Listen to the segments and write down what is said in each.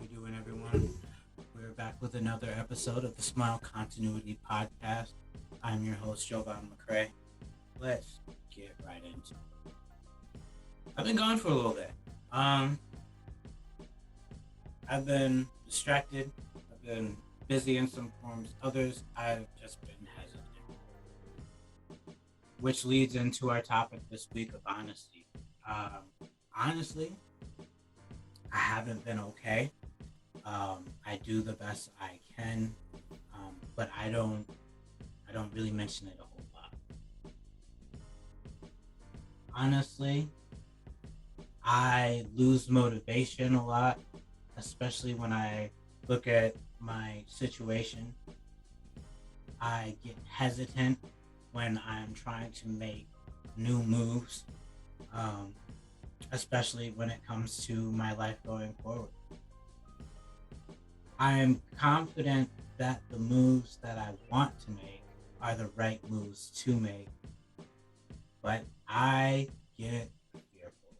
we doing, everyone? We're back with another episode of the Smile Continuity Podcast. I'm your host, Jovan McCrae. Let's get right into it. I've been gone for a little bit. Um, I've been distracted. I've been busy in some forms. Others, I've just been hesitant. Which leads into our topic this week of honesty. Honestly, I haven't been okay. I do the best I can, but I don't really mention it a whole lot. Honestly, I lose motivation a lot, especially when I look at my situation. I get hesitant when I'm trying to make new moves, um, especially when it comes to my life going forward. I'm confident that the moves that I want to make are the right moves to make, but I get fearful.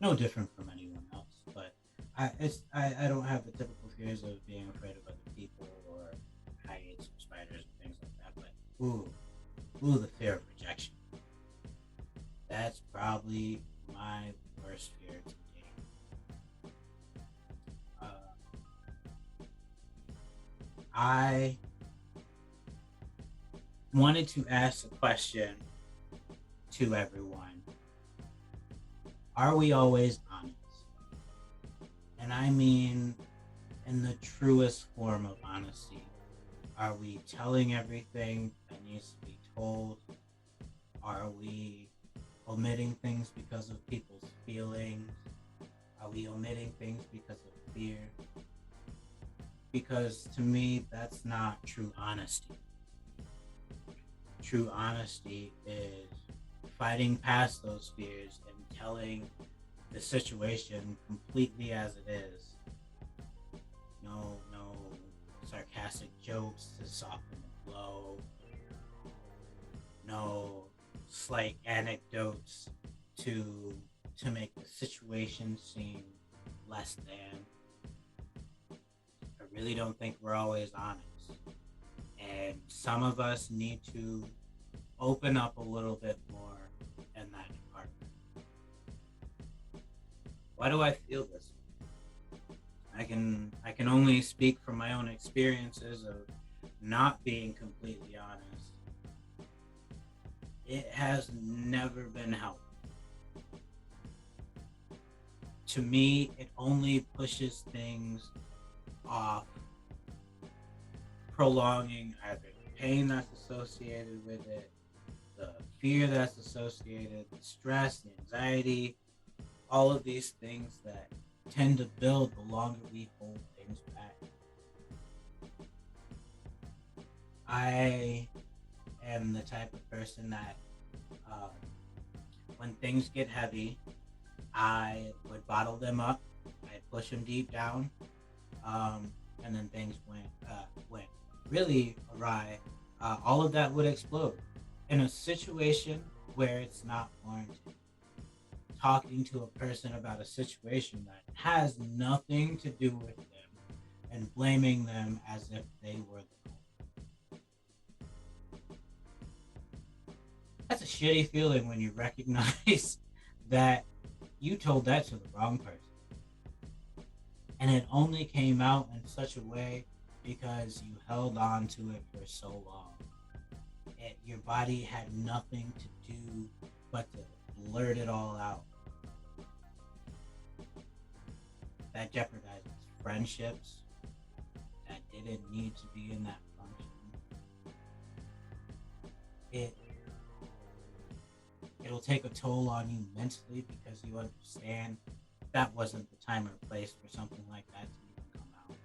No different from anyone else, but I don't have the typical fears of being afraid of other people or heights or spiders and things like that. But the fear of rejection. That's probably my worst fear to date. Uh, I wanted to ask a question to everyone: are we always honest? And I mean, in the truest form of honesty. Are we telling everything that needs to be told? Are we omitting things because of people's feelings? Are we omitting things because of fear? Because to me, that's not true honesty. True honesty is fighting past those fears and telling the situation completely as it is. No sarcastic jokes to soften the blow. No slight anecdotes to to make the situation seem less than. I really don't think we're always honest. And some of us need to open up a little bit more in that department. Why do I feel this way? I can only speak from my own experiences of not being completely honest. It has never been helpful. To me, it only pushes things off, prolonging either the pain that's associated with it, the fear that's associated, the stress, the anxiety, all of these things that tend to build the longer we hold things back. I am the type of person that, um, when things get heavy, I would bottle them up, I'd push them deep down, um, and then things went really awry. All of that would explode in a situation where it's not warranted. Talking to a person about a situation that has nothing to do with them and blaming them as if they were the culprit. That's a shitty feeling when you recognize that you told that to the wrong person. And it only came out in such a way because you held on to it for so long. Your body had nothing to do but to blurt it all out. That jeopardizes friendships that didn't need to be in that function. It it'll take a toll on you mentally because you understand that wasn't the time or place for something like that to even come out.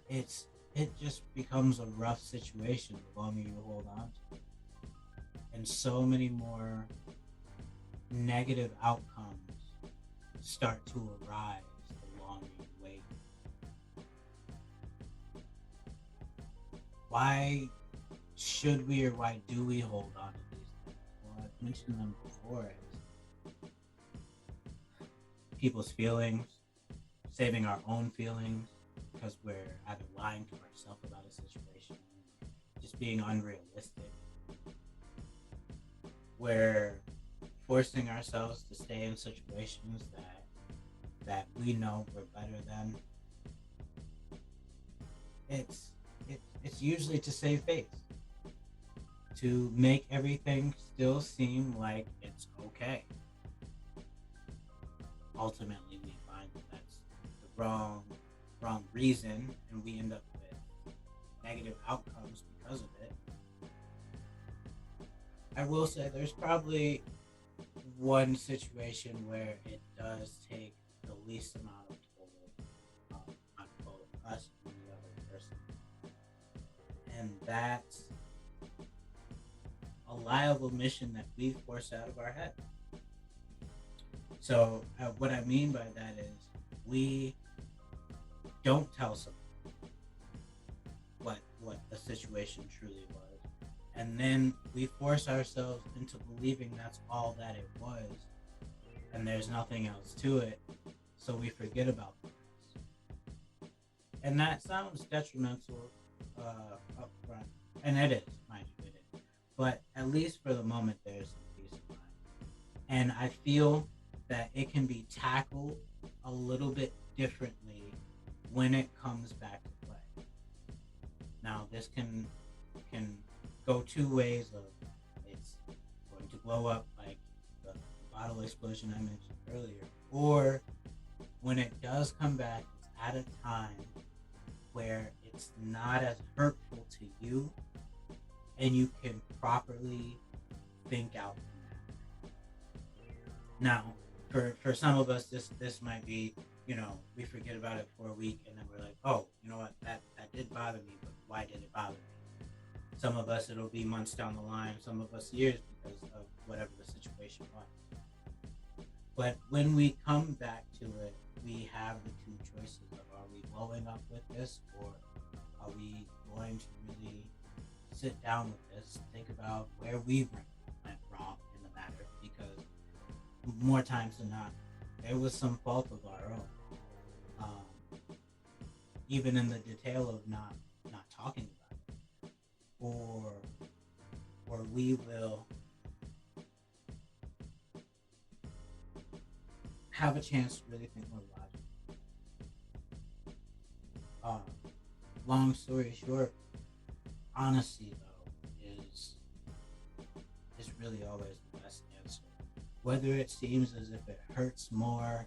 It just becomes a rough situation the longer you hold on to it. And so many more negative outcomes start to arise the longer you wait. Why should we or why do we hold on to these things? Well, I've mentioned them before. people's feelings, saving our own feelings because we're either lying to ourselves about a situation, just being unrealistic. We're forcing ourselves to stay in situations that we know we're better than. It's usually to save face, to make everything still seem like it's okay. Ultimately, we find that that's the wrong reason, and we end up with negative outcomes because of it. I will say there's probably one situation where it does take the least amount of toll on both us and the other person, and that's a liable mission that we force out of our head. So, what I mean by that is we don't tell someone what the situation truly was, and then we force ourselves into believing that's all that it was, and there's nothing else to it, so we forget about the rest. And that sounds detrimental up front, and it is, mind you, it is. But at least for the moment, there's some peace of mind, and I feel that it can be tackled a little bit differently when it comes back to play. Now, this can go two ways of it's going to blow up like the bottle explosion I mentioned earlier, or when it does come back, it's at a time where it's not as hurtful to you and you can properly think out from that. Now, for some of us, this might be, we forget about it for a week and then we're like, oh, you know what, that did bother me, but why did it bother me? Some of us it'll be months down the line, some of us years because of whatever the situation was. But when we come back to it, we have the two choices of are we blowing up with this, or are we going to really sit down with this, think about where we went wrong in the matter, because more times than not, there was some fault of our own. Even in the detail of not talking about it, or we will have a chance to really think more logically. Uh, Long story short, honesty though is really always the best answer. Whether it seems as if it hurts more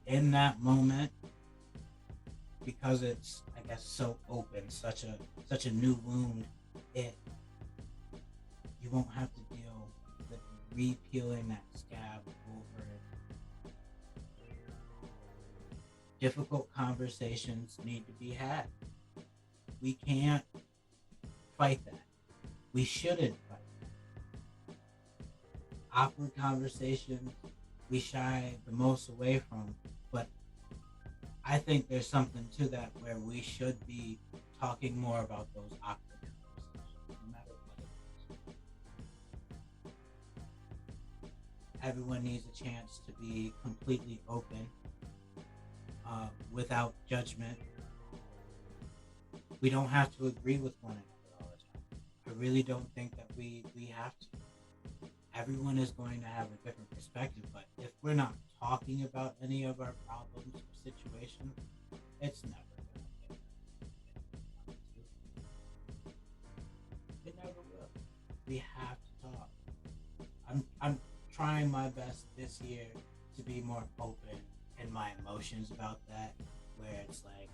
in that moment because it's, I guess, so open, such a new wound, it you won't have to deal with repeeling that scab over it. Difficult conversations need to be had. We can't fight that. We shouldn't fight that. Awkward conversations we shy the most away from, but I think there's something to that where we should be talking more about those awkward conversations, no matter what it is. Everyone needs a chance to be completely open, without judgment. We don't have to agree with one another all the time. I really don't think that we have to. Everyone is going to have a different perspective, but if we're not talking about any of our problems or situations, it's never going to get to. It never will. We have to talk. I'm trying my best this year to be more open in my emotions about that, where it's like,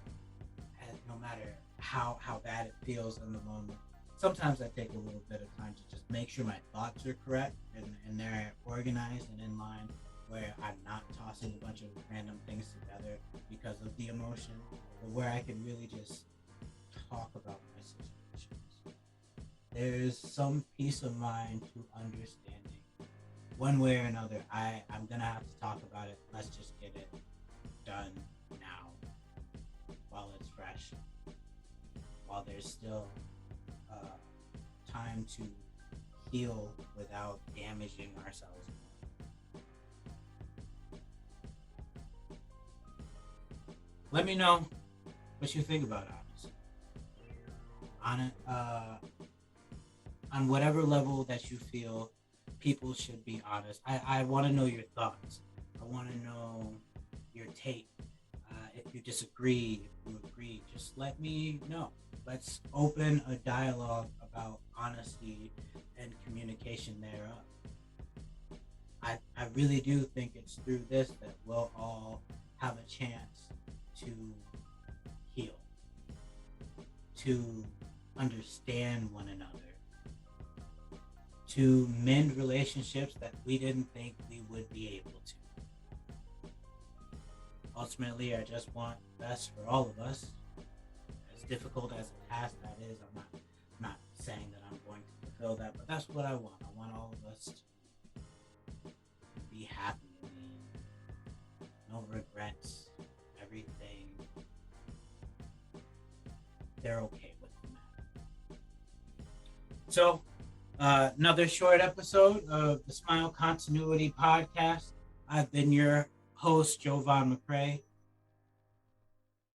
no matter how bad it feels in the moment, sometimes I take a little bit of time to just make sure my thoughts are correct and they're organized and in line, where I'm not tossing a bunch of random things together because of the emotion, but where I can really just talk about my situations. There's some peace of mind to understanding one way or another. I'm gonna have to talk about it. Let's just get it done now while it's fresh, while there's still time to heal without damaging ourselves more. let me know what you think about honesty. On it, on whatever level that you feel people should be honest. I want to know your thoughts. I want to know your take. If you disagree, if you agree, just let me know. Let's open a dialogue about honesty and communication thereof. I really do think it's through this that we'll all have a chance to heal, to understand one another, to mend relationships that we didn't think we would be able to. Ultimately, I just want the best for all of us. As difficult as a task that is, I'm not saying that I'm going to fulfill that, but that's what I want. I want all of us to be happy and no regrets, everything. They're okay with the matter. So, another short episode of the Smile Continuity Podcast. I've been your host, Jovan McCrae.